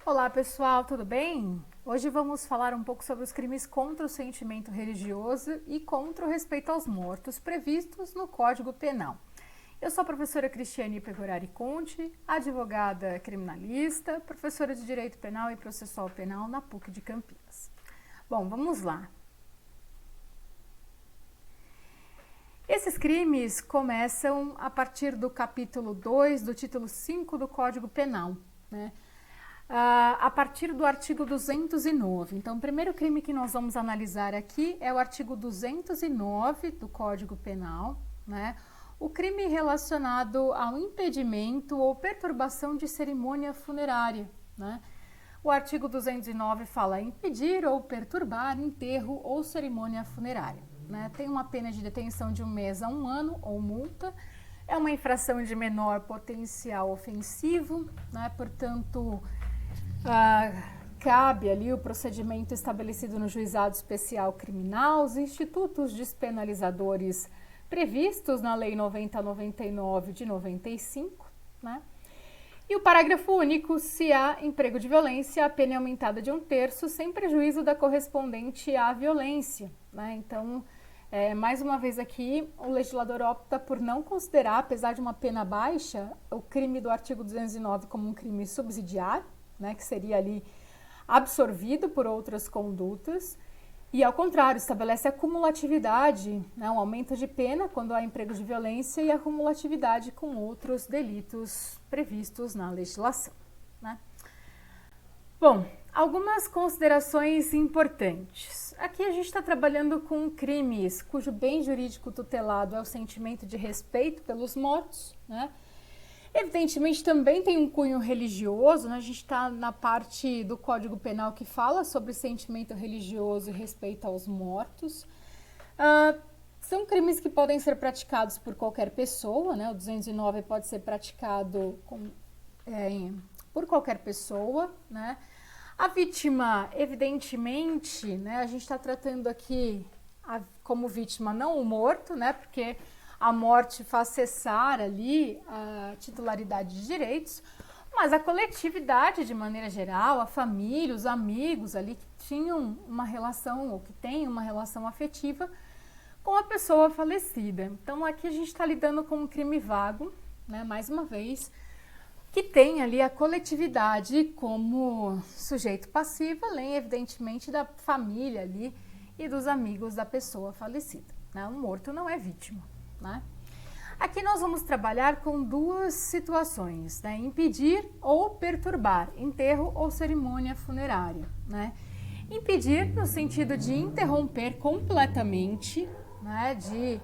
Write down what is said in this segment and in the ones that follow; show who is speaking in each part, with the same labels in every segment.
Speaker 1: Olá pessoal, tudo bem? Hoje vamos falar um pouco sobre os crimes contra o sentimento religioso e contra o respeito aos mortos previstos no Código Penal. Eu sou a professora Cristiane Pegorari Conte, advogada criminalista, professora de Direito Penal e Processual Penal na PUC de Campinas. Bom, vamos lá. Esses crimes começam a partir do capítulo 2 do título 5 do Código Penal, né? A partir do artigo 209. Então, o primeiro crime que nós vamos analisar aqui é o artigo 209 do Código Penal, né? O crime relacionado ao impedimento ou perturbação de cerimônia funerária, né? O artigo 209 fala impedir ou perturbar enterro ou cerimônia funerária, né? Tem uma pena de detenção de 1 mês a 1 ano ou multa. É uma infração de menor potencial ofensivo, né? Portanto, cabe ali o procedimento estabelecido no Juizado Especial Criminal, os institutos despenalizadores previstos na Lei 90/99 de 95, né? E o parágrafo único: se há emprego de violência, a pena é aumentada de 1/3, sem prejuízo da correspondente à violência, né? Então, mais uma vez aqui, o legislador opta por não considerar, apesar de uma pena baixa, o crime do artigo 209 como um crime subsidiário, né, que seria ali absorvido por outras condutas, e ao contrário, estabelece a cumulatividade, né, um aumento de pena quando há emprego de violência e a cumulatividade com outros delitos previstos na legislação, né? Bom, algumas considerações importantes. Aqui a gente está trabalhando com crimes cujo bem jurídico tutelado é o sentimento de respeito pelos mortos, né? Evidentemente também tem um cunho religioso, né? A gente está na parte do Código Penal que fala sobre sentimento religioso e respeito aos mortos. São crimes que podem ser praticados por qualquer pessoa, né? O 209 pode ser praticado por qualquer pessoa, né? A vítima, evidentemente, né? A gente está tratando aqui como vítima não o morto, né? Porque a morte faz cessar ali a titularidade de direitos, mas a coletividade de maneira geral, a família, os amigos ali que tinham uma relação ou que têm uma relação afetiva com a pessoa falecida. Então aqui a gente está lidando com um crime vago, né, mais uma vez, que tem ali a coletividade como sujeito passivo, além evidentemente da família ali e dos amigos da pessoa falecida, né? O morto não é vítima, né? Aqui nós vamos trabalhar com duas situações, né? Impedir ou perturbar enterro ou cerimônia funerária, né? Impedir no sentido de interromper completamente, né? De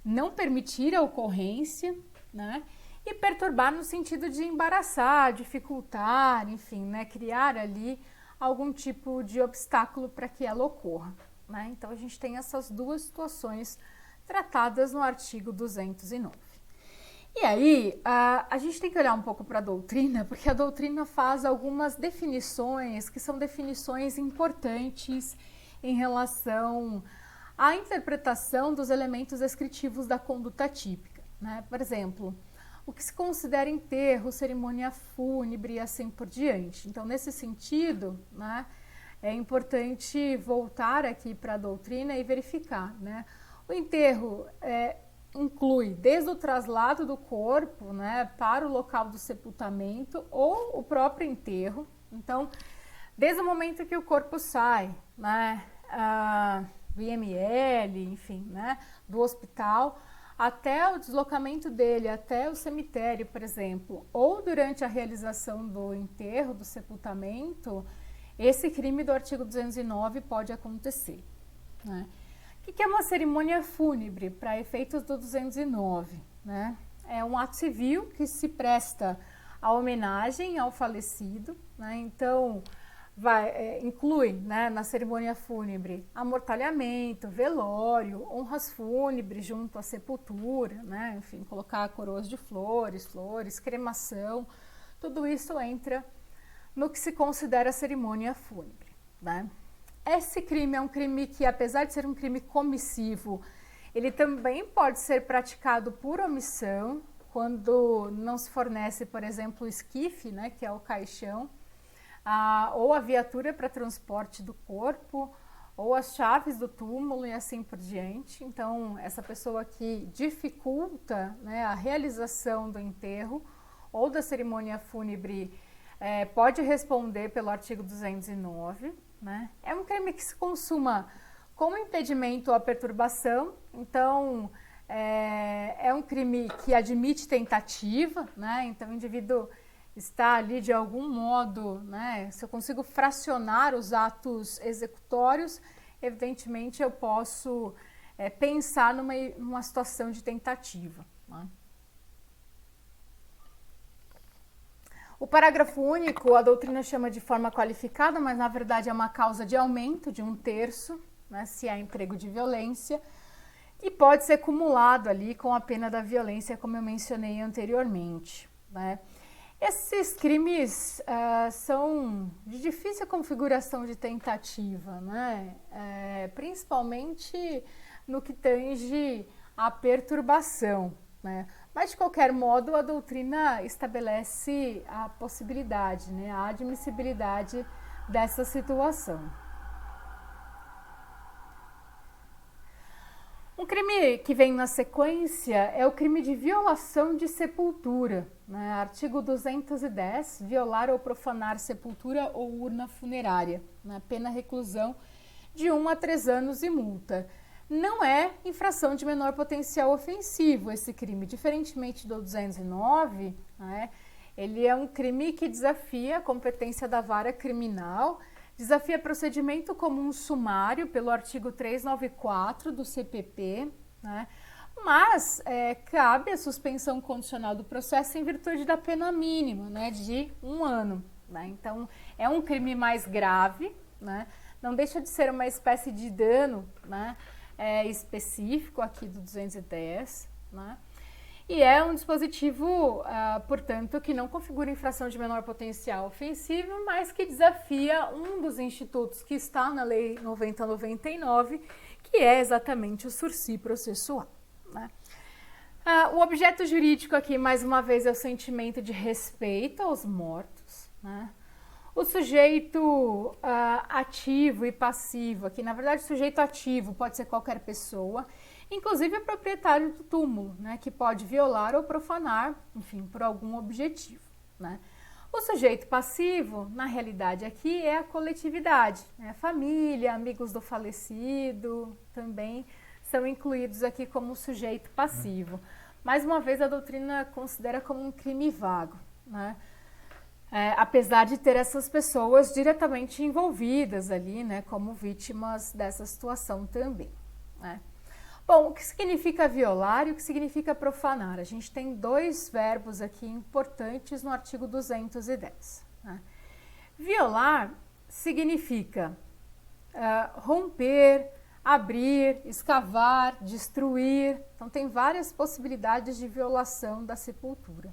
Speaker 1: não permitir a ocorrência, né? E perturbar no sentido de embaraçar, dificultar, enfim, né? Criar ali algum tipo de obstáculo para que ela ocorra, né? Então, a gente tem essas duas situações tratadas no artigo 209. E aí, a gente tem que olhar um pouco para a doutrina, porque a doutrina faz algumas definições que são definições importantes em relação à interpretação dos elementos descritivos da conduta típica, né? Por exemplo, o que se considera enterro, cerimônia fúnebre e assim por diante. Então, nesse sentido, né, é importante voltar aqui para a doutrina e verificar, né? O enterro inclui desde o traslado do corpo, né, para o local do sepultamento ou o próprio enterro. Então, desde o momento que o corpo sai, né, do IML, enfim, né, do hospital, até o deslocamento dele até o cemitério, por exemplo, ou durante a realização do enterro, do sepultamento, esse crime do artigo 209 pode acontecer, né? O que é uma cerimônia fúnebre para efeitos do 209? Né? É um ato civil que se presta a homenagem ao falecido, né? Então, inclui, né, na cerimônia fúnebre amortalhamento, velório, honras fúnebres junto à sepultura, né? Enfim, colocar coroas de flores, cremação, tudo isso entra no que se considera cerimônia fúnebre, né? Esse crime é um crime que, apesar de ser um crime comissivo, ele também pode ser praticado por omissão, quando não se fornece, por exemplo, o esquife, né, que é o caixão, ou a viatura para transporte do corpo, ou as chaves do túmulo e assim por diante. Então, essa pessoa que dificulta, né, a realização do enterro ou da cerimônia fúnebre pode responder pelo artigo 209. Né? É um crime que se consuma com impedimento à perturbação, então é um crime que admite tentativa, né? Então o indivíduo está ali de algum modo, né? Se eu consigo fracionar os atos executórios, evidentemente eu posso pensar numa situação de tentativa. Né? O parágrafo único, a doutrina chama de forma qualificada, mas na verdade é uma causa de aumento de 1/3, né, se há emprego de violência, e pode ser cumulado ali com a pena da violência, como eu mencionei anteriormente. Né? Esses crimes são de difícil configuração de tentativa, né? Principalmente no que tange à perturbação. Né? Mas, de qualquer modo, a doutrina estabelece a possibilidade, né? A admissibilidade dessa situação. Um crime que vem na sequência é o crime de violação de sepultura. Né? Artigo 210, violar ou profanar sepultura ou urna funerária. Né? Pena reclusão de 1 a 3 anos e multa. Não é infração de menor potencial ofensivo esse crime, diferentemente do 209, né? Ele é um crime que desafia a competência da vara criminal, desafia procedimento comum sumário pelo artigo 394 do CPP, né? Mas cabe a suspensão condicional do processo em virtude da pena mínima, né, de 1 ano. Né? Então, é um crime mais grave, né? Não deixa de ser uma espécie de dano, né, específico aqui do 210, né? E é um dispositivo, portanto, que não configura infração de menor potencial ofensivo, mas que desafia um dos institutos que está na Lei 90/99, que é exatamente o sursi processual. Né? O objeto jurídico aqui, mais uma vez, é o sentimento de respeito aos mortos. Né? O sujeito ativo e passivo, aqui na verdade o sujeito ativo pode ser qualquer pessoa, inclusive o proprietário do túmulo, né, que pode violar ou profanar, enfim, por algum objetivo. Né? O sujeito passivo, na realidade aqui, é a coletividade, né? Família, amigos do falecido, também são incluídos aqui como sujeito passivo. Mais uma vez, a doutrina considera como um crime vago, né? Apesar de ter essas pessoas diretamente envolvidas ali, né, como vítimas dessa situação também. Né? Bom, o que significa violar e o que significa profanar? A gente tem 2 verbos aqui importantes no artigo 210. Né? Violar significa romper, abrir, escavar, destruir. Então, tem várias possibilidades de violação da sepultura.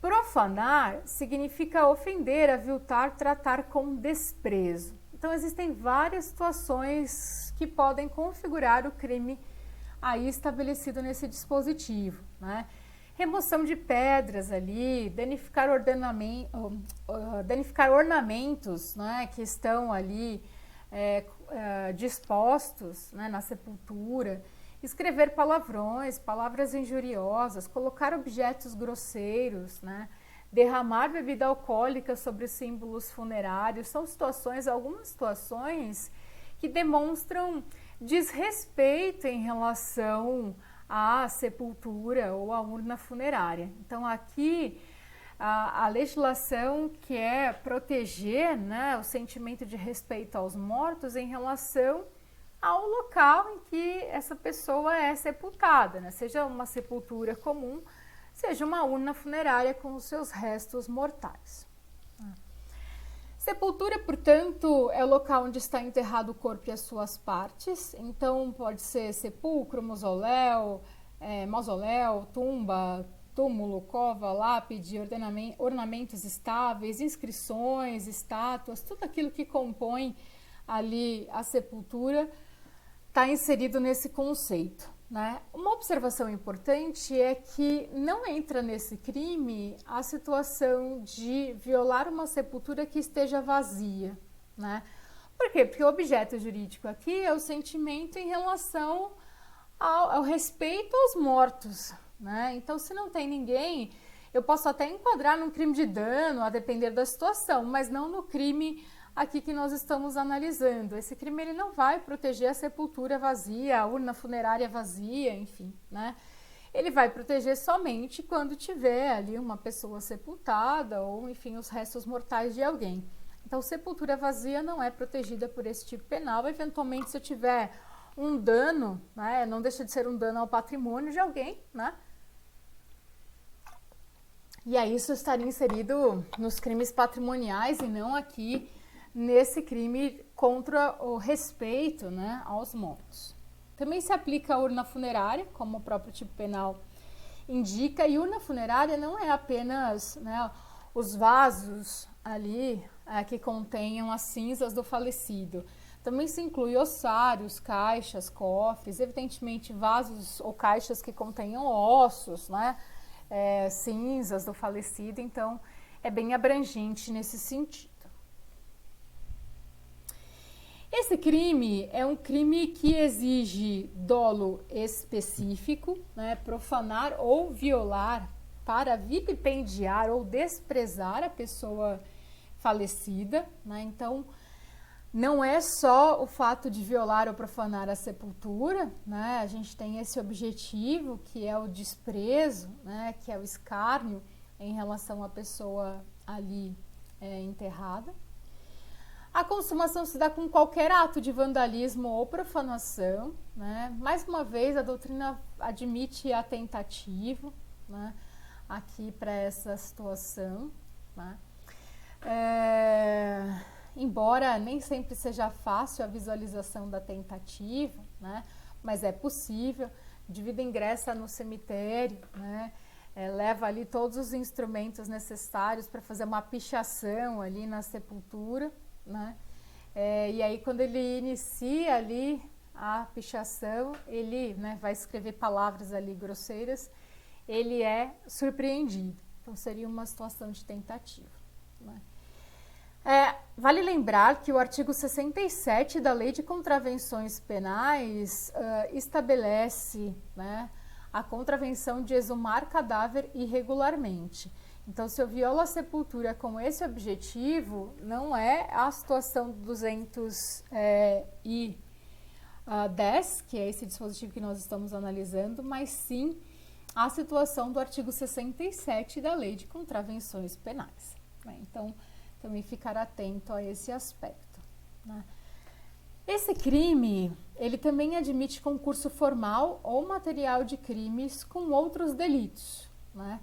Speaker 1: Profanar significa ofender, aviltar, tratar com desprezo. Então, existem várias situações que podem configurar o crime aí estabelecido nesse dispositivo. Né? Remoção de pedras ali, danificar ornamentos, né, que estão ali dispostos, né, na sepultura, escrever palavrões, palavras injuriosas, colocar objetos grosseiros, né? Derramar bebida alcoólica sobre os símbolos funerários, são algumas situações que demonstram desrespeito em relação à sepultura ou à urna funerária. Então aqui a legislação quer proteger, né, o sentimento de respeito aos mortos em relação ao local em que essa pessoa é sepultada, né? Seja uma sepultura comum, seja uma urna funerária com os seus restos mortais. Sepultura, portanto, é o local onde está enterrado o corpo e as suas partes, então pode ser sepulcro, mausoléu, tumba, túmulo, cova, lápide, ornamentos estáveis, inscrições, estátuas, tudo aquilo que compõe ali a sepultura está inserido nesse conceito. né? Uma observação importante é que não entra nesse crime a situação de violar uma sepultura que esteja vazia, né? Por quê? Porque o objeto jurídico aqui é o sentimento em relação ao respeito aos mortos, né? Então, se não tem ninguém, eu posso até enquadrar num crime de dano, a depender da situação, mas não no crime aqui que nós estamos analisando. Esse crime ele não vai proteger a sepultura vazia, a urna funerária vazia, enfim, né? Ele vai proteger somente quando tiver ali uma pessoa sepultada ou, enfim, os restos mortais de alguém. Então, sepultura vazia não é protegida por esse tipo penal. Eventualmente, se eu tiver um dano, né, não deixa de ser um dano ao patrimônio de alguém, né? E aí isso estaria inserido nos crimes patrimoniais e não aqui nesse crime contra o respeito, né, aos mortos. Também se aplica a urna funerária, como o próprio tipo penal indica, e urna funerária não é apenas, né, os vasos ali que contenham as cinzas do falecido. Também se inclui ossários, caixas, cofres, evidentemente vasos ou caixas que contenham ossos, né, cinzas do falecido, então é bem abrangente nesse sentido. Esse crime é um crime que exige dolo específico, né, profanar ou violar para vilipendiar ou desprezar a pessoa falecida, né? Então, não é só o fato de violar ou profanar a sepultura, né? A gente tem esse objetivo que é o desprezo, né? Que é o escárnio em relação à pessoa ali enterrada. A consumação se dá com qualquer ato de vandalismo ou profanação, né? Mais uma vez, a doutrina admite a tentativa, né, aqui para essa situação, né? Embora nem sempre seja fácil a visualização da tentativa, né, mas é possível. O indivíduo ingressa no cemitério, né, leva ali todos os instrumentos necessários para fazer uma pichação ali na sepultura, né, e aí quando ele inicia ali a pichação, ele, né, vai escrever palavras ali grosseiras, ele é surpreendido. Então seria uma situação de tentativa, né. Vale lembrar que o artigo 67 da Lei de Contravenções Penais estabelece, né, a contravenção de exumar cadáver irregularmente. Então, se eu violo a sepultura com esse objetivo, não é a situação 210, que é esse dispositivo que nós estamos analisando, mas sim a situação do artigo 67 da Lei de Contravenções Penais, né? Então, também ficar atento a esse aspecto, né? Esse crime, ele também admite concurso formal ou material de crimes com outros delitos, né?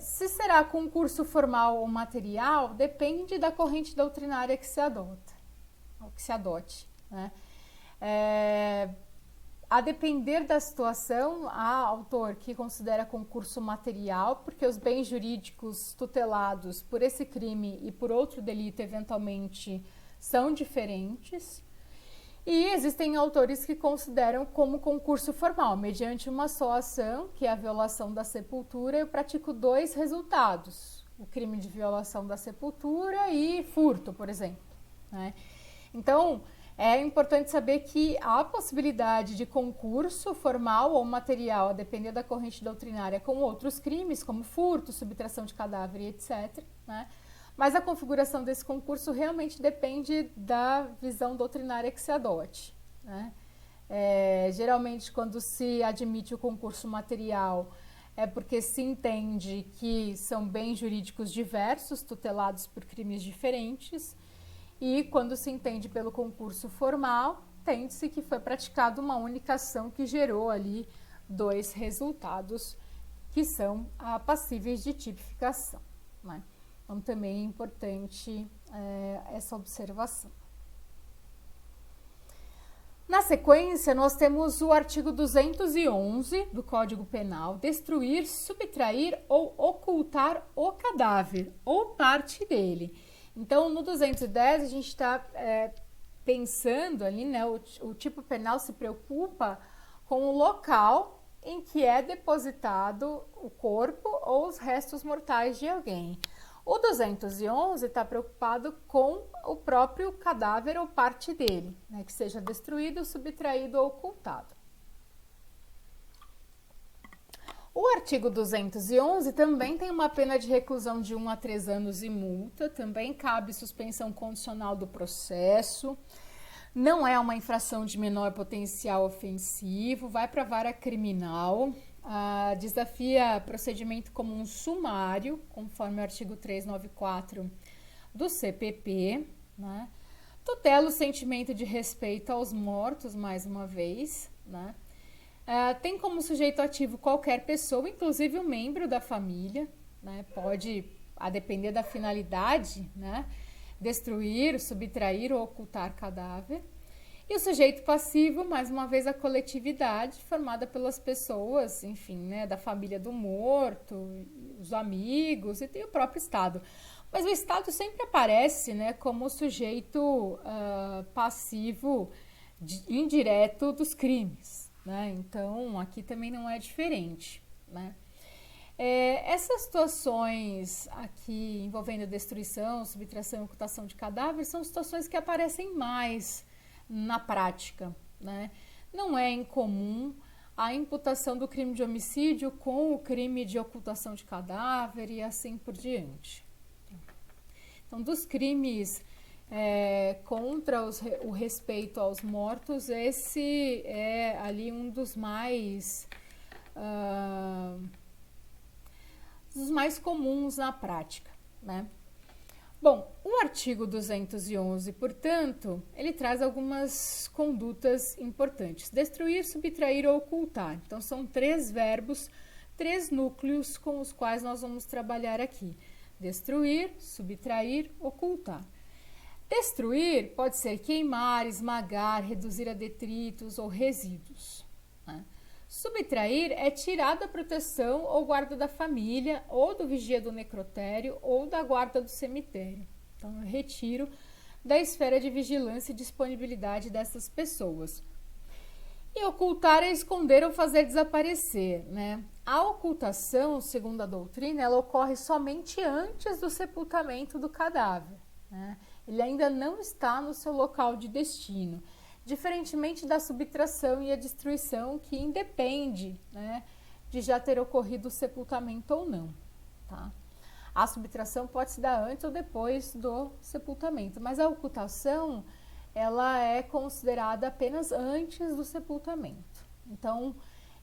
Speaker 1: Se será concurso formal ou material, depende da corrente doutrinária que se adota, ou que se adote, né? A depender da situação, há autor que considera concurso material, porque os bens jurídicos tutelados por esse crime e por outro delito, eventualmente, são diferentes. E existem autores que consideram como concurso formal, mediante uma só ação, que é a violação da sepultura, eu pratico dois resultados: o crime de violação da sepultura e furto, por exemplo, né? Então, é importante saber que há possibilidade de concurso formal ou material, a depender da corrente doutrinária, com outros crimes, como furto, subtração de cadáver, etc., né? Mas a configuração desse concurso realmente depende da visão doutrinária que se adote, né? Geralmente, quando se admite o concurso material, é porque se entende que são bens jurídicos diversos, tutelados por crimes diferentes. E quando se entende pelo concurso formal, entende-se que foi praticada uma única ação que gerou ali dois resultados que são passíveis de tipificação, né? Então, também é importante essa observação. Na sequência, nós temos o artigo 211 do Código Penal: destruir, subtrair ou ocultar o cadáver ou parte dele. Então, no 210, a gente está pensando ali, né, o tipo penal se preocupa com o local em que é depositado o corpo ou os restos mortais de alguém. O 211 está preocupado com o próprio cadáver ou parte dele, né, que seja destruído, subtraído ou ocultado. O artigo 211 também tem uma pena de reclusão de 1 a 3 anos e multa, também cabe suspensão condicional do processo, não é uma infração de menor potencial ofensivo, vai para a vara criminal, desafia procedimento comum sumário, conforme o artigo 394 do CPP, né? Tutela o sentimento de respeito aos mortos, mais uma vez, né? Tem como sujeito ativo qualquer pessoa, inclusive um membro da família, né? Pode, a depender da finalidade, né, destruir, subtrair ou ocultar cadáver. E o sujeito passivo, mais uma vez, a coletividade formada pelas pessoas, enfim, né, da família do morto, os amigos e tem o próprio Estado. Mas o Estado sempre aparece, né, como o sujeito passivo indireto dos crimes, né? Então, aqui também não é diferente, né? Essas situações aqui envolvendo destruição, subtração e ocultação de cadáveres são situações que aparecem mais na prática, né? Não é incomum a imputação do crime de homicídio com o crime de ocultação de cadáver e assim por diante. Então, dos crimes contra o respeito aos mortos, esse é ali um dos mais comuns na prática, né? Bom, o artigo 211, portanto, ele traz algumas condutas importantes. Destruir, subtrair ou ocultar. Então, são 3 verbos, 3 núcleos com os quais nós vamos trabalhar aqui. Destruir, subtrair, ocultar. Destruir pode ser queimar, esmagar, reduzir a detritos ou resíduos, né? Subtrair é tirar da proteção ou guarda da família, ou do vigia do necrotério, ou da guarda do cemitério. Então, eu retiro da esfera de vigilância e disponibilidade dessas pessoas. E ocultar é esconder ou fazer desaparecer, né? A ocultação, segundo a doutrina, ela ocorre somente antes do sepultamento do cadáver, né? Ele ainda não está no seu local de destino, diferentemente da subtração e a destruição, que independe, né, de já ter ocorrido o sepultamento ou não, tá? A subtração pode se dar antes ou depois do sepultamento, mas a ocultação, ela é considerada apenas antes do sepultamento. Então,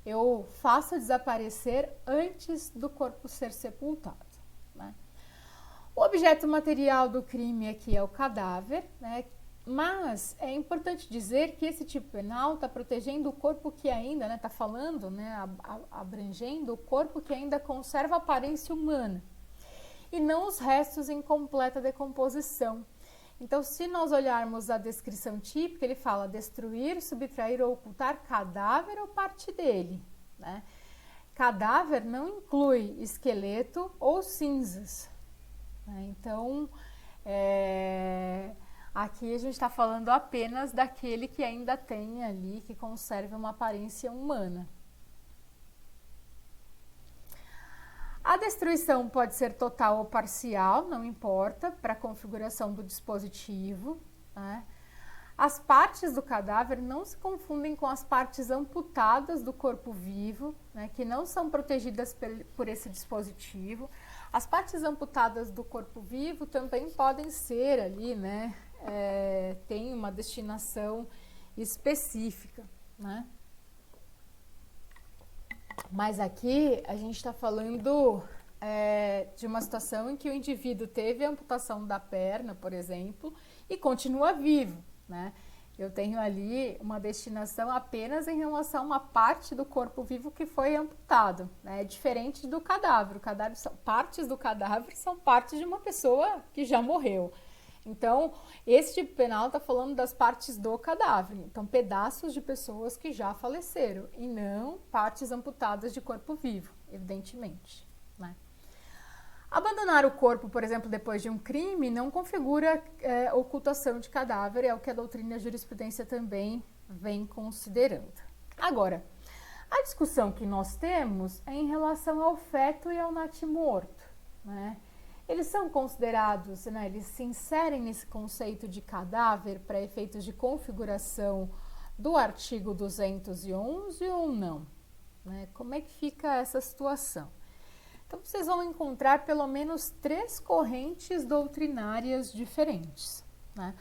Speaker 1: eu faço desaparecer antes do corpo ser sepultado, né? O objeto material do crime aqui é o cadáver, né? Mas é importante dizer que esse tipo penal está protegendo o corpo que ainda, né, está falando, né, abrangendo o corpo que ainda conserva a aparência humana e não os restos em completa decomposição. Então, se nós olharmos a descrição típica, ele fala destruir, subtrair ou ocultar cadáver ou parte dele, né? Cadáver não inclui esqueleto ou cinzas, né? Então, aqui a gente está falando apenas daquele que ainda tem ali, que conserve uma aparência humana. A destruição pode ser total ou parcial, não importa, para a configuração do dispositivo, né? As partes do cadáver não se confundem com as partes amputadas do corpo vivo, né, que não são protegidas por esse dispositivo. As partes amputadas do corpo vivo também podem ser ali, né, tem uma destinação específica, né? Mas aqui a gente está falando de uma situação em que o indivíduo teve a amputação da perna, por exemplo, e continua vivo, né? Eu tenho ali uma destinação apenas em relação a uma parte do corpo vivo que foi amputado, né? É diferente do cadáver. Partes do cadáver são partes de uma pessoa que já morreu. Então, esse tipo penal está falando das partes do cadáver, então pedaços de pessoas que já faleceram e não partes amputadas de corpo vivo, evidentemente, né? Abandonar o corpo, por exemplo, depois de um crime, não configura ocultação de cadáver, é o que a doutrina e a jurisprudência também vem considerando. Agora, a discussão que nós temos é em relação ao feto e ao natimorto, né? Eles são considerados, né, eles se inserem nesse conceito de cadáver para efeitos de configuração do artigo 211 ou não? Né? Como é que fica essa situação? Então, vocês vão encontrar pelo menos 3 correntes doutrinárias diferentes, né?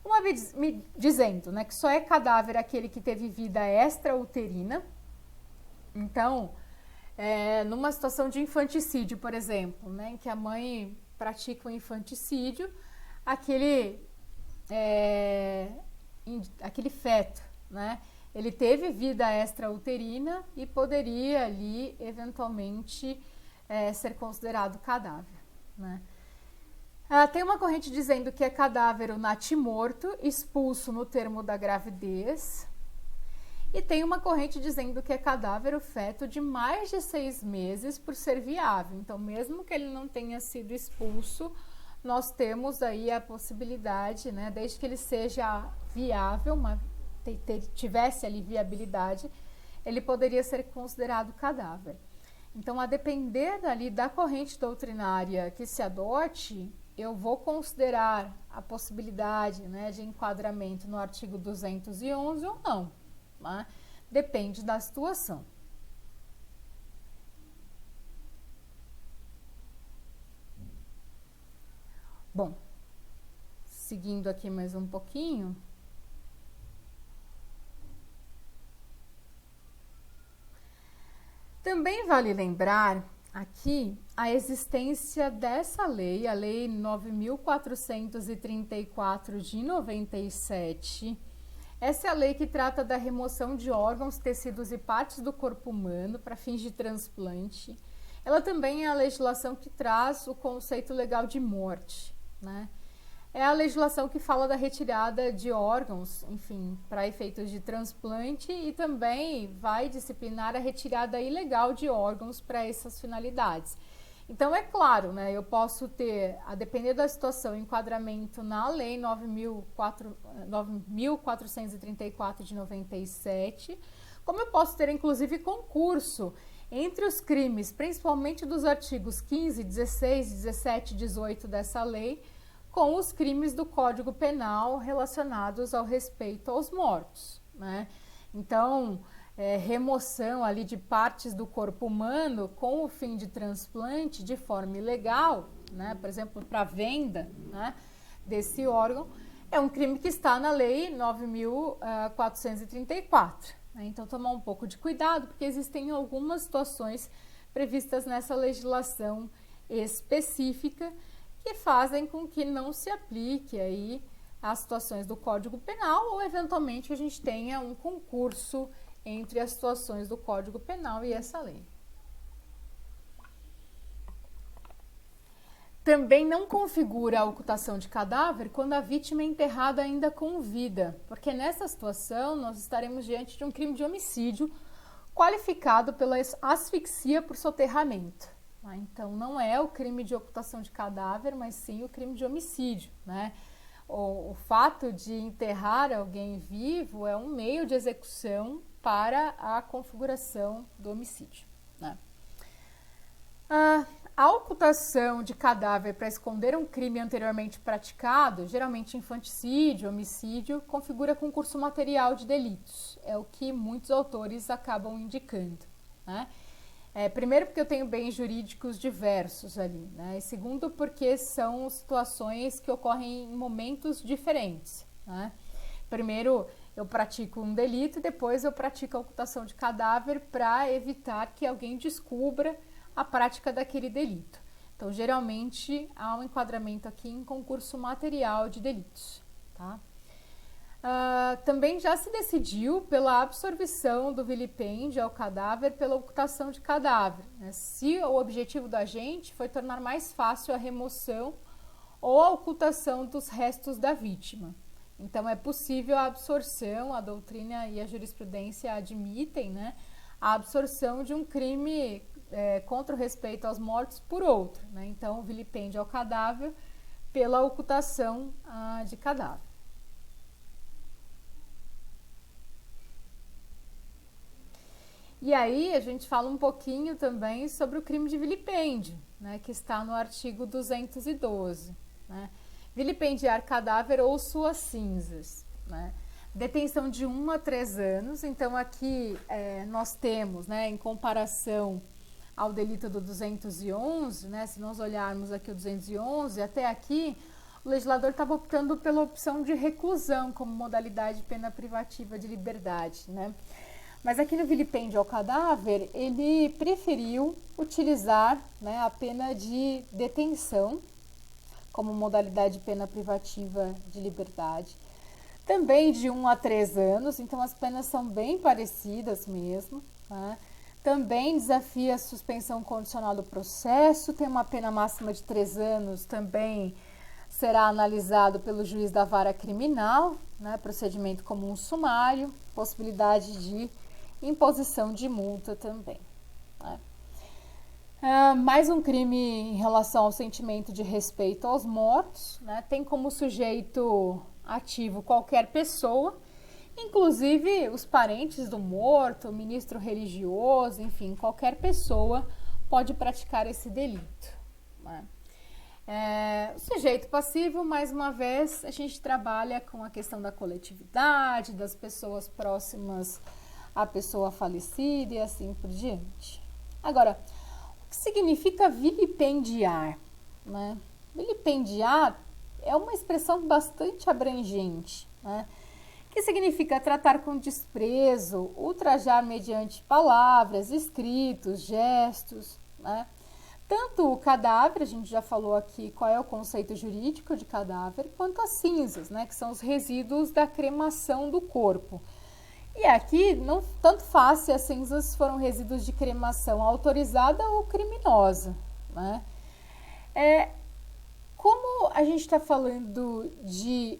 Speaker 1: Uma me dizendo, né, que só é cadáver aquele que teve vida extrauterina. Então, numa situação de infanticídio, por exemplo, né, em que a mãe pratica o infanticídio, aquele feto, né, ele teve vida extrauterina e poderia ali, eventualmente, ser considerado cadáver, né? Tem uma corrente dizendo que é cadáver o natimorto expulso no termo da gravidez. E tem uma corrente dizendo que é cadáver o feto de mais de 6 meses por ser viável. Então, mesmo que ele não tenha sido expulso, nós temos aí a possibilidade, né, desde que ele seja viável, tivesse ali viabilidade, ele poderia ser considerado cadáver. Então, a depender ali da corrente doutrinária que se adote, eu vou considerar a possibilidade, né, de enquadramento no artigo 211 ou não. Né? Depende da situação. Bom, seguindo aqui mais um pouquinho. Também vale lembrar aqui a existência dessa lei, a Lei 9.434 de 97. Essa é a lei que trata da remoção de órgãos, tecidos e partes do corpo humano para fins de transplante. Ela também é a legislação que traz o conceito legal de morte, né? É a legislação que fala da retirada de órgãos, enfim, para efeitos de transplante, e também vai disciplinar a retirada ilegal de órgãos para essas finalidades. Então, é claro, né, eu posso ter, a depender da situação, enquadramento na Lei 9.434 de 97, como eu posso ter, inclusive, concurso entre os crimes, principalmente dos artigos 15, 16, 17 e 18 dessa lei, com os crimes do Código Penal relacionados ao respeito aos mortos, né? Então, remoção ali de partes do corpo humano com o fim de transplante de forma ilegal, né? Por exemplo, para venda, né, desse órgão, é um crime que está na Lei 9.434. Né? Então, tomar um pouco de cuidado, porque existem algumas situações previstas nessa legislação específica que fazem com que não se aplique aí as situações do Código Penal, ou eventualmente a gente tenha um concurso entre as situações do Código Penal e essa lei. Também não configura a ocultação de cadáver quando a vítima é enterrada ainda com vida, porque nessa situação nós estaremos diante de um crime de homicídio qualificado pela asfixia por soterramento. Então, não é o crime de ocultação de cadáver, mas sim o crime de homicídio, né? O fato de enterrar alguém vivo é um meio de execução para a configuração do homicídio, né? A ocultação de cadáver para esconder um crime anteriormente praticado, geralmente infanticídio, homicídio, configura concurso material de delitos. É o que muitos autores acabam indicando, né? Primeiro, porque eu tenho bens jurídicos diversos ali, né? E segundo, porque são situações que ocorrem em momentos diferentes, né? Primeiro, eu pratico um delito e depois eu pratico a ocultação de cadáver para evitar que alguém descubra a prática daquele delito. Então, geralmente, há um enquadramento aqui em concurso material de delitos, tá? Também já se decidiu pela absorção do vilipêndio ao cadáver pela ocultação de cadáver, né? Se o objetivo da agente foi tornar mais fácil a remoção ou a ocultação dos restos da vítima. Então, é possível a absorção, a doutrina e a jurisprudência admitem, né, a absorção de um crime contra o respeito aos mortos por outro, né? Então, o vilipêndio ao cadáver pela ocultação de cadáver. E aí a gente fala um pouquinho também sobre o crime de vilipêndio, né, que está no artigo 212, né? Vilipendiar cadáver ou suas cinzas, né? Detenção de 1 a 3 anos. Então aqui nós temos, né, em comparação ao delito do 211, né, se nós olharmos aqui o 211, até aqui o legislador estava optando pela opção de reclusão como modalidade de pena privativa de liberdade, né? Mas aqui no vilipêndio ao cadáver, ele preferiu utilizar, né, a pena de detenção como modalidade de pena privativa de liberdade. Também de 1 a 3 anos, então as penas são bem parecidas mesmo, né? Também desafia a suspensão condicional do processo, tem uma pena máxima de 3 anos, também será analisado pelo juiz da vara criminal, né? Procedimento comum sumário, possibilidade de imposição de multa também, né? Mais um crime em relação ao sentimento de respeito aos mortos, né? Tem como sujeito ativo qualquer pessoa, inclusive os parentes do morto, o ministro religioso, enfim, qualquer pessoa pode praticar esse delito, né? O sujeito passivo, mais uma vez, a gente trabalha com a questão da coletividade, das pessoas próximas à pessoa falecida e assim por diante. Agora, o que significa vilipendiar, né? Vilipendiar é uma expressão bastante abrangente, né? Que significa tratar com desprezo, ultrajar mediante palavras, escritos, gestos, né? Tanto o cadáver, a gente já falou aqui qual é o conceito jurídico de cadáver, quanto as cinzas, né? Que são os resíduos da cremação do corpo. E aqui, não tanto faz se as cinzas foram resíduos de cremação autorizada ou criminosa, né? Como a gente está falando de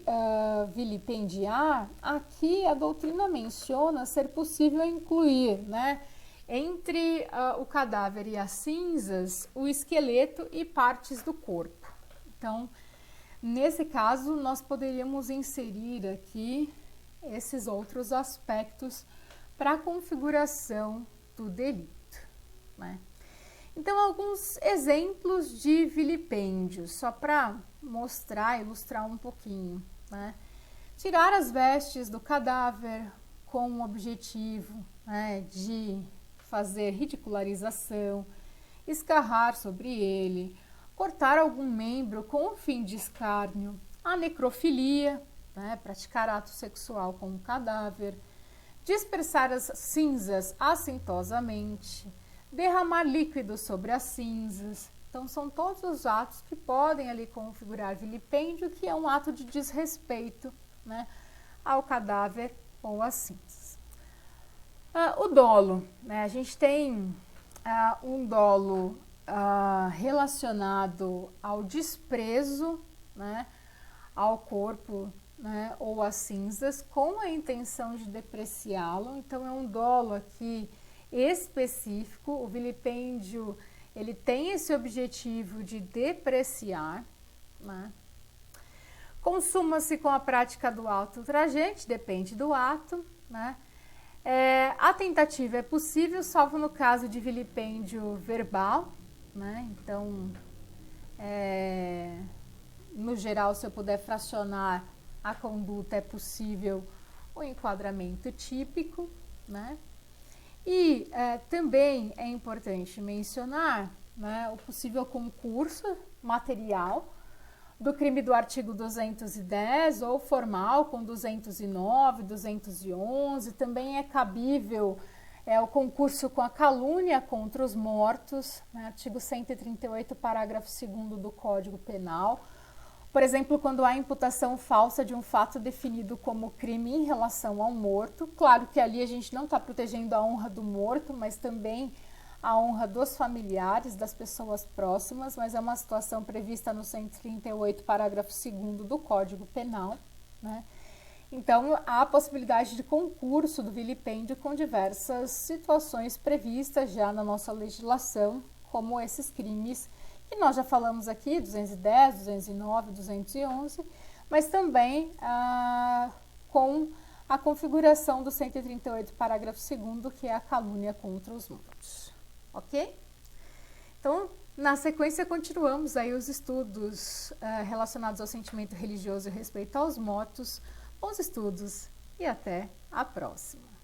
Speaker 1: vilipendiar, aqui a doutrina menciona ser possível incluir, né, entre o cadáver e as cinzas, o esqueleto e partes do corpo. Então, nesse caso, nós poderíamos inserir aqui esses outros aspectos para a configuração do delito, né? Então, alguns exemplos de vilipêndios, só para mostrar, ilustrar um pouquinho, né? Tirar as vestes do cadáver com o objetivo, né, de fazer ridicularização, escarrar sobre ele, cortar algum membro com o fim de escárnio, a necrofilia, né, praticar ato sexual com o cadáver, dispersar as cinzas assintosamente, derramar líquido sobre as cinzas. Então, são todos os atos que podem ali configurar vilipêndio, que é um ato de desrespeito, né, ao cadáver ou às cinzas. O dolo, né? A gente tem um dolo relacionado ao desprezo, né, ao corpo, né, ou às cinzas, com a intenção de depreciá-lo. Então, é um dolo aqui específico. O vilipêndio, ele tem esse objetivo de depreciar, né? Consuma-se com a prática do ato ultrajante, depende do ato, né? A tentativa é possível, salvo no caso de vilipêndio verbal, né? Então, no geral, se eu puder fracionar a conduta, é possível o enquadramento típico, né? E também é importante mencionar, né, o possível concurso material do crime do artigo 210 ou formal com 209, 211. Também é cabível o concurso com a calúnia contra os mortos, né, artigo 138, parágrafo 2º do Código Penal. Por exemplo, quando há imputação falsa de um fato definido como crime em relação ao morto. Claro que ali a gente não está protegendo a honra do morto, mas também a honra dos familiares, das pessoas próximas, mas é uma situação prevista no 138, parágrafo 2º do Código Penal, né? Então, há a possibilidade de concurso do vilipêndio com diversas situações previstas já na nossa legislação, como esses crimes que nós já falamos aqui, 210, 209, 211, mas também com a configuração do 138, parágrafo 2º, que é a calúnia contra os mortos. Ok? Então, na sequência, continuamos aí os estudos relacionados ao sentimento religioso e respeito aos mortos. Bons estudos e até a próxima!